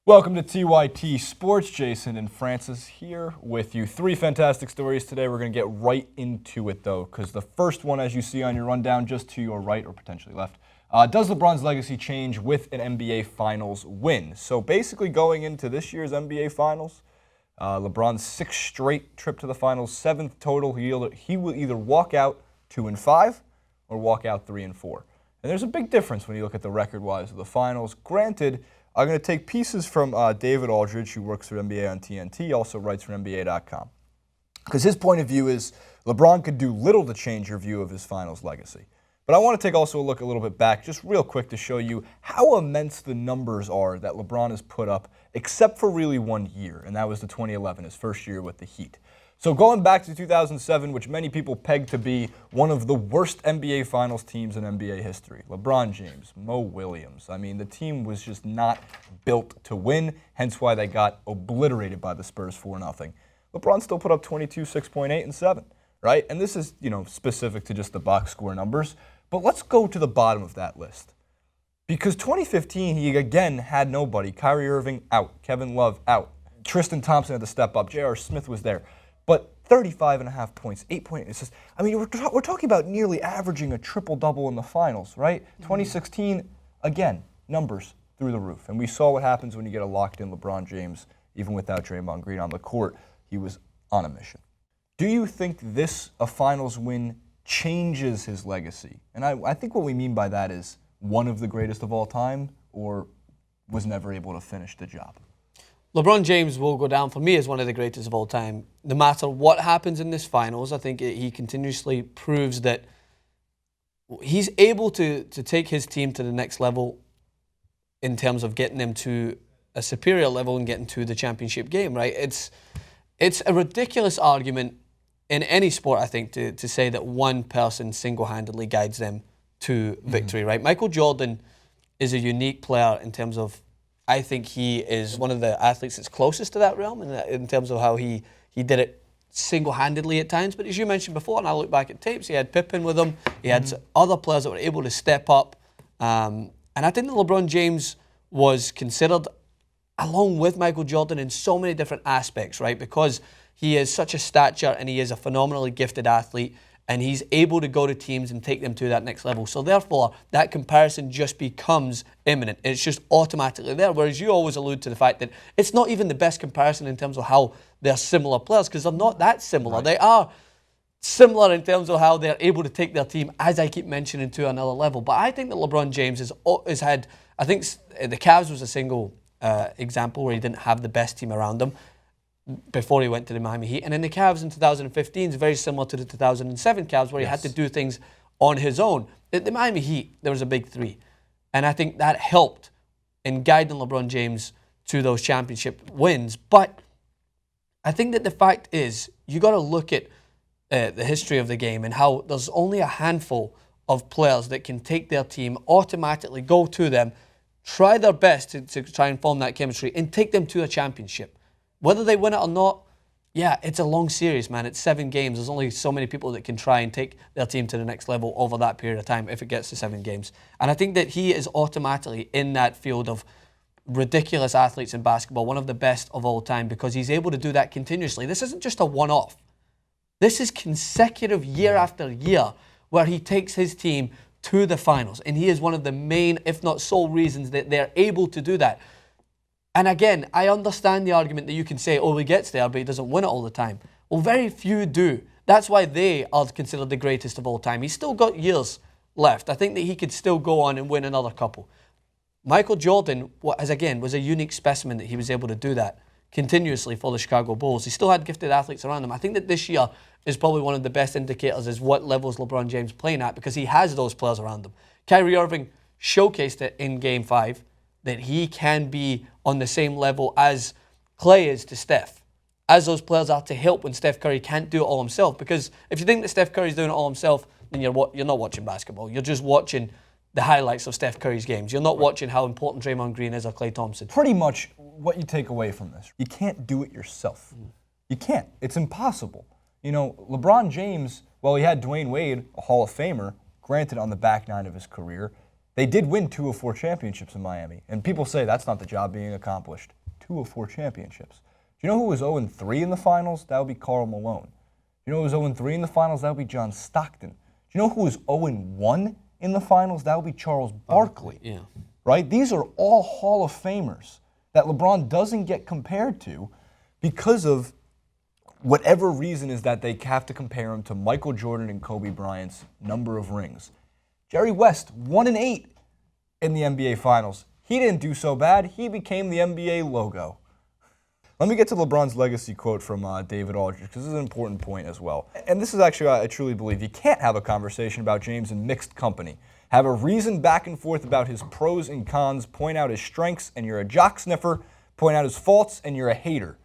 Welcome to TYT Sports. Jason and Francis here with you. Three fantastic stories today. We're going to get right into it, though, because the first one, as you see on your rundown, just to your right or potentially left, does LeBron's legacy change with an NBA Finals win? So basically going into this year's NBA Finals, LeBron's sixth straight trip to the Finals, seventh total, he will either walk out 2-5 or walk out 3-4. And there's a big difference when you look at the record-wise of the Finals. Granted, I'm going to take pieces from David Aldridge, who works for NBA on TNT, also writes for NBA.com. Because his point of view is LeBron could do little to change your view of his Finals legacy. But I want to take also a look a little bit back, just real quick, to show you how immense the numbers are that LeBron has put up, except for really 1 year, and that was the 2011, his first year with the Heat. So going back to 2007, which many people peg to be one of the worst NBA Finals teams in NBA history. LeBron James, Mo Williams. I mean, the team was just not built to win, hence why they got obliterated by the Spurs 4-0. LeBron still put up 22, 6.8, and 7, right? And this is, specific to just the box score numbers. But let's go to the bottom of that list. Because 2015, he again had nobody. Kyrie Irving out. Kevin Love out. Tristan Thompson had to step up. J.R. Smith was there. But 35.5 points, 8.8 assists. I mean, we're talking about nearly averaging a triple-double in the Finals, right? 2016, again, numbers through the roof. And we saw what happens when you get a locked-in LeBron James, even without Draymond Green on the court. He was on a mission. Do you think a Finals win changes his legacy? And I think what we mean by that is one of the greatest of all time, or was never able to finish the job? LeBron James will go down for me as one of the greatest of all time. No matter what happens in this Finals, I think he continuously proves that he's able to take his team to the next level in terms of getting them to a superior level and getting to the championship game, right? It's a ridiculous argument in any sport, I think, to say that one person single-handedly guides them to victory, right? Michael Jordan is a unique player in terms of, I think he is one of the athletes that's closest to that realm in terms of how he did it single-handedly at times. But as you mentioned before, and I look back at tapes, he had Pippen with him. He had other players that were able to step up. And I think that LeBron James was considered, along with Michael Jordan, in so many different aspects, right? Because he is such a stature and he is a phenomenally gifted athlete, and he's able to go to teams and take them to that next level. So therefore, that comparison just becomes imminent. It's just automatically there, whereas you always allude to the fact that it's not even the best comparison in terms of how they're similar players, because they're not that similar. Right. They are similar in terms of how they're able to take their team, as I keep mentioning, to another level. But I think that LeBron James has had, I think the Cavs was a single example where he didn't have the best team around him before he went to the Miami Heat. And in the Cavs in 2015 is very similar to the 2007 Cavs, where he had to do things on his own. At the Miami Heat, there was a big three. And I think that helped in guiding LeBron James to those championship wins. But I think that the fact is, you got to look at the history of the game and how there's only a handful of players that can take their team, automatically go to them, try their best to try and form that chemistry, and take them to a championship. Whether they win it or not, yeah, it's a long series, man. It's 7 games. There's only so many people that can try and take their team to the next level over that period of time if it gets to 7 games. And I think that he is automatically in that field of ridiculous athletes in basketball, one of the best of all time, because he's able to do that continuously. This isn't just a one-off. This is consecutive year after year where he takes his team to the Finals. And he is one of the main, if not sole reasons that they're able to do that. And again, I understand the argument that you can say, oh, he gets there, but he doesn't win it all the time. Well, very few do. That's why they are considered the greatest of all time. He's still got years left. I think that he could still go on and win another couple. Michael Jordan, was a unique specimen that he was able to do that continuously for the Chicago Bulls. He still had gifted athletes around him. I think that this year is probably one of the best indicators as what levels LeBron James playing at, because he has those players around him. Kyrie Irving showcased it in Game 5 that he can be on the same level as Klay is to Steph, as those players are to help when Steph Curry can't do it all himself. Because if you think that Steph Curry's doing it all himself, then you're not watching basketball. You're just watching the highlights of Steph Curry's games. You're not watching how important Draymond Green is or Klay Thompson. Pretty much what you take away from this, you can't do it yourself. You can't. It's impossible. LeBron James, well, he had Dwayne Wade, a Hall of Famer, granted on the back nine of his career. They did win 2 of 4 championships in Miami. And people say that's not the job being accomplished. 2 of 4 championships. Do you know who was 0-3 in the finals? That would be Karl Malone. Do you know who was 0-3 in the finals? That would be John Stockton. Do you know who was 0-1 in the finals? That would be Charles Barkley. Yeah. Right? These are all Hall of Famers that LeBron doesn't get compared to because of whatever reason is that they have to compare him to Michael Jordan and Kobe Bryant's number of rings. Jerry West, 1-8 in the NBA Finals. He didn't do so bad. He became the NBA logo. Let me get to LeBron's legacy quote from David Aldridge, because this is an important point as well. And this is actually, I truly believe, you can't have a conversation about James in mixed company. Have a reason back and forth about his pros and cons, point out his strengths, and you're a jock sniffer, point out his faults, and you're a hater.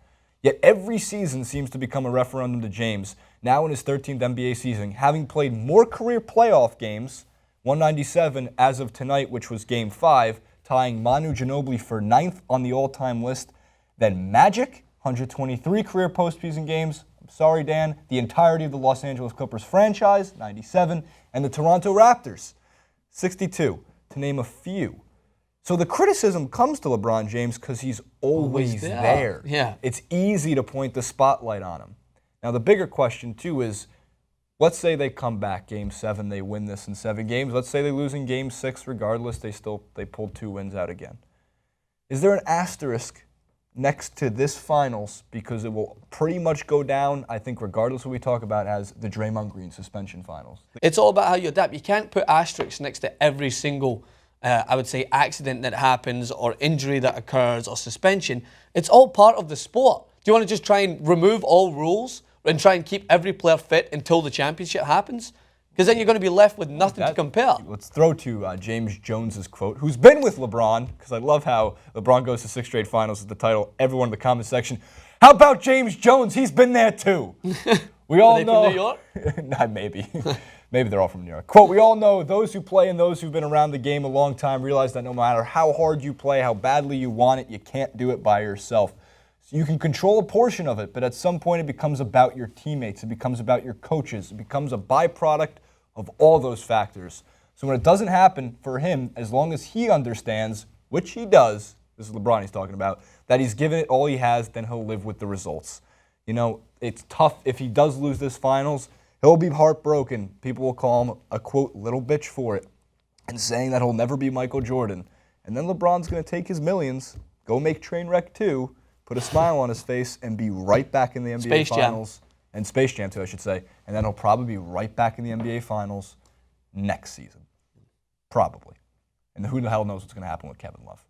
Yet every season seems to become a referendum to James, now in his 13th NBA season, having played more career playoff games, 197 as of tonight, which was Game 5, tying Manu Ginobili for 9th on the all-time list, than Magic, 123 career postseason games, I'm sorry Dan, the entirety of the Los Angeles Clippers franchise, 97, and the Toronto Raptors, 62, to name a few. So the criticism comes to LeBron James because he's always there. Yeah. It's easy to point the spotlight on him. Now the bigger question too is, let's say they come back Game 7, they win this in 7 games. Let's say they lose in Game 6 regardless, they pulled 2 wins out again. Is there an asterisk next to this finals because it will pretty much go down, I think regardless of what we talk about, as the Draymond Green suspension finals? It's all about how you adapt. You can't put asterisks next to every single I would say accident that happens or injury that occurs or suspension. It's all part of the sport. Do you want to just try and remove all rules and try and keep every player fit until the championship happens? Because then you're going to be left with nothing to compare. Let's throw to James Jones's quote, who's been with LeBron, because I love how LeBron goes to 6 straight finals with the title. Everyone in the comment section, how about James Jones? He's been there too. We all know. From New York? Nah, maybe. Maybe they're all from New York. Quote, we all know those who play and those who've been around the game a long time realize that no matter how hard you play, how badly you want it, you can't do it by yourself. So you can control a portion of it, but at some point it becomes about your teammates. It becomes about your coaches. It becomes a byproduct of all those factors. So when it doesn't happen for him, as long as he understands, which he does, this is LeBron he's talking about, that he's given it all he has, then he'll live with the results. You know, it's tough if he does lose this finals. He'll be heartbroken. People will call him a, quote, little bitch for it, and saying that he'll never be Michael Jordan. And then LeBron's going to take his millions, go make Trainwreck 2, put a smile on his face, and be right back in the NBA Space Finals. And Space Jam 2, I should say. And then he'll probably be right back in the NBA Finals next season. Probably. And who the hell knows what's going to happen with Kevin Love.